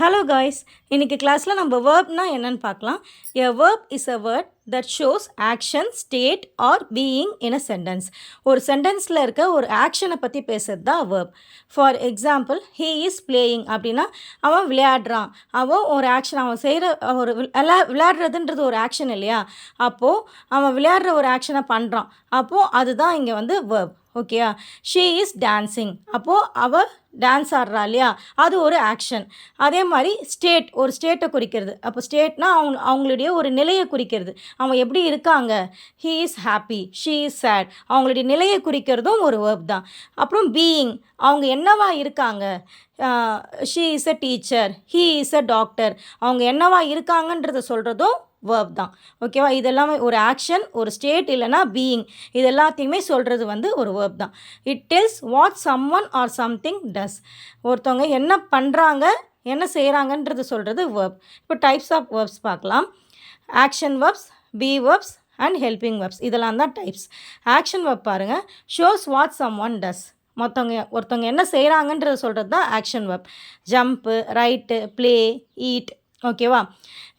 Hello guys, இன்னைக்கு கிளாஸ்ல நம்ம verbனா என்னன்னு பார்க்கலாம். A verb is a word that shows action, state or being in a sentence. ஒரு சென்டென்ஸ்ல இருக்க ஒரு ஆக்ஷனை பற்றி பேசுறது தான் verb. For example, he is playing அப்படின்னா அவன் விளையாடுறான். அவன் ஒரு ஆக்ஷன் அவன் செய்கிற ஒரு விளையாடுறதுன்றது ஒரு ஆக்ஷன் இல்லையா, அப்போது அவன் விளையாடுற ஒரு ஆக்ஷனை பண்ணுறான். அப்போது அதுதான் இங்கே வந்து verb. ஓகேயா. ஷீ இஸ் டான்ஸிங், அப்போது அவள் டான்ஸ் ஆடுறா இல்லையா, அது ஒரு ஆக்ஷன். அதே மாதிரி ஸ்டேட், ஒரு ஸ்டேட்டை குறிக்கிறது. அப்போ ஸ்டேட்னா அவங்களுடைய ஒரு நிலையை குறிக்கிறது. அவங்க எப்படி இருக்காங்க. He is happy, she is sad, அவங்களுடைய நிலையை குறிக்கிறதும் ஒரு வேர்ப் தான். அப்புறம் பீயிங், அவங்க என்னவா இருக்காங்க. She is a teacher, he is a doctor, அவங்க என்னவா இருக்காங்கன்றத சொல்கிறதும் வேர்ப் தான். ஓகேவா. இதெல்லாமே ஒரு ஆக்ஷன், ஒரு ஸ்டேட் இல்லைனா பீயிங், இது எல்லாத்தையுமே சொல்கிறது வந்து ஒரு வேர்ப் தான். It tells what someone or something does, ஒருத்தவங்க என்ன பண்ணுறாங்க என்ன செய்கிறாங்கன்றது சொல்கிறது வேர்ப். இப்போ டைப்ஸ் ஆஃப் வேர்ப்ஸ் பார்க்கலாம். Action verbs, be verbs and helping verbs, இதெல்லாம் தான் டைப்ஸ். ஆக்ஷன் வேர்ப் பாருங்கள். ஷோஸ் வாட் சம்ஒன் டஸ், ஒருத்தவங்க என்ன செய்கிறாங்கன்றது சொல்கிறது தான் action verb. Jump, write, play, eat. ஓகேவா.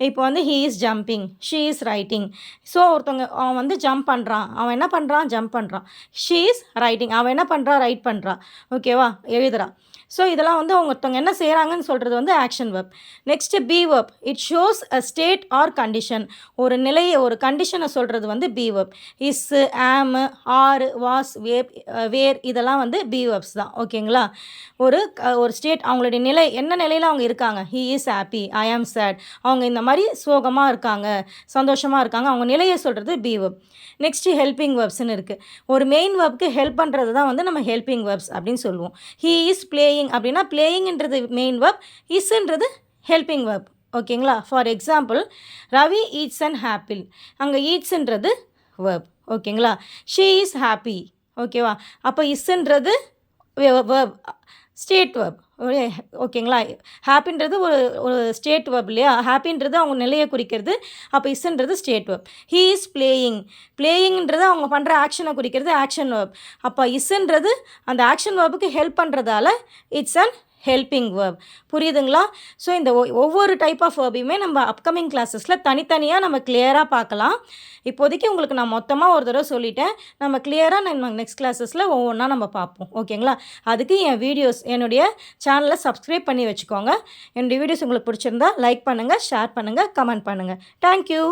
இப்போ வந்து he is jumping, she is writing. So அவன் வந்து ஜம்ப் பண்ணுறான், அவன் என்ன பண்ணுறான், ஜம்ப் பண்ணுறான். ஷீ இஸ் ரைட்டிங், அவன் என்ன பண்ணுறா, ரைட் பண்ணுறா. ஓகேவா, எழுதுறா. ஸோ இதெல்லாம் வந்து ஒருத்தவங்க என்ன செய்கிறாங்கன்னு சொல்கிறது வந்து action verb. Next be verb. It shows a state or condition, ஒரு நிலையை ஒரு கண்டிஷனை சொல்கிறது வந்து be verb. Is, am, are, was, were, இதெல்லாம் வந்து பி வேர்ப்ஸ் தான். ஓகேங்களா. ஒரு ஸ்டேட், அவங்களுடைய நிலை, என்ன நிலையில் அவங்க இருக்காங்க. ஹீ இஸ் ஹாப்பி, ஐ ஆம் சேட், அவங்க இந்த மாதிரி சோகமாக இருக்காங்க, சந்தோஷமாக இருக்காங்க, அவங்க நிலையை சொல்கிறது பி வேர்ப். நெக்ஸ்ட்டு ஹெல்பிங் வேர்ப்ஸ்னு இருக்குது. ஒரு மெயின் வேர்ப்க்கு ஹெல்ப் பண்ணுறது தான் வந்து நம்ம ஹெல்பிங் வேர்ப்ஸ் அப்படின்னு சொல்லுவோம். ஹீ இஸ் பிளேயிங் அப்படின்னா பிளேயிங்ன்றது மெயின் வேர்ப், இஸ்ன்றது ஹெல்பிங் வேர்ப். ஓகேங்களா. For example, Ravi eats and apple, அங்கே ஈட்ஸ்ன்றது வேர்ப். ஓகேங்களா. She is happy. ஓகேவா. அப்போ இஸ்ன்றது வேர்ப், ஸ்டேட் வேர்ப். ஓகேங்களா. ஹாப்பின்றது ஒரு ஸ்டேட் வேர்ப் இல்லையா, ஹாப்பின்றது அவங்க நிலையை குறிக்கிறது. அப்போ இஸ்ன்றது state verb. He is playing, பிளேயிங்ன்றது அவங்க பண்ணுற ஆக்ஷனை குறிக்கிறது ஆக்ஷன் வேர்ப். அப்போ இஸ்ன்றது அந்த ஆக்ஷன் வேர்புக்கு ஹெல்ப் பண்ணுறதால இட்ஸ் அண்ட் ஹெல்பிங் வேர்ப். புரியுதுங்களா. ஸோ இந்த ஒவ்வொரு டைப் ஆஃப் வேர்பையுமே நம்ம அப்கமிங் கிளாஸஸில் தனித்தனியாக நம்ம கிளியராக பார்க்கலாம். இப்போதைக்கு உங்களுக்கு நான் மொத்தமாக ஒரு தடவை சொல்லிட்டேன். நம்ம கிளியராக நம்ம நெக்ஸ்ட் கிளாஸஸில் ஒவ்வொன்றா நம்ம பார்ப்போம். ஓகேங்களா. அதுக்கு என் வீடியோஸ், என்னுடைய சேனலை சப்ஸ்கிரைப் பண்ணி வச்சுக்கோங்க. என்னுடைய வீடியோஸ் உங்களுக்கு பிடிச்சிருந்தா லைக் பண்ணுங்கள், ஷேர் பண்ணுங்கள், கமெண்ட் பண்ணுங்கள். தேங்க்யூ.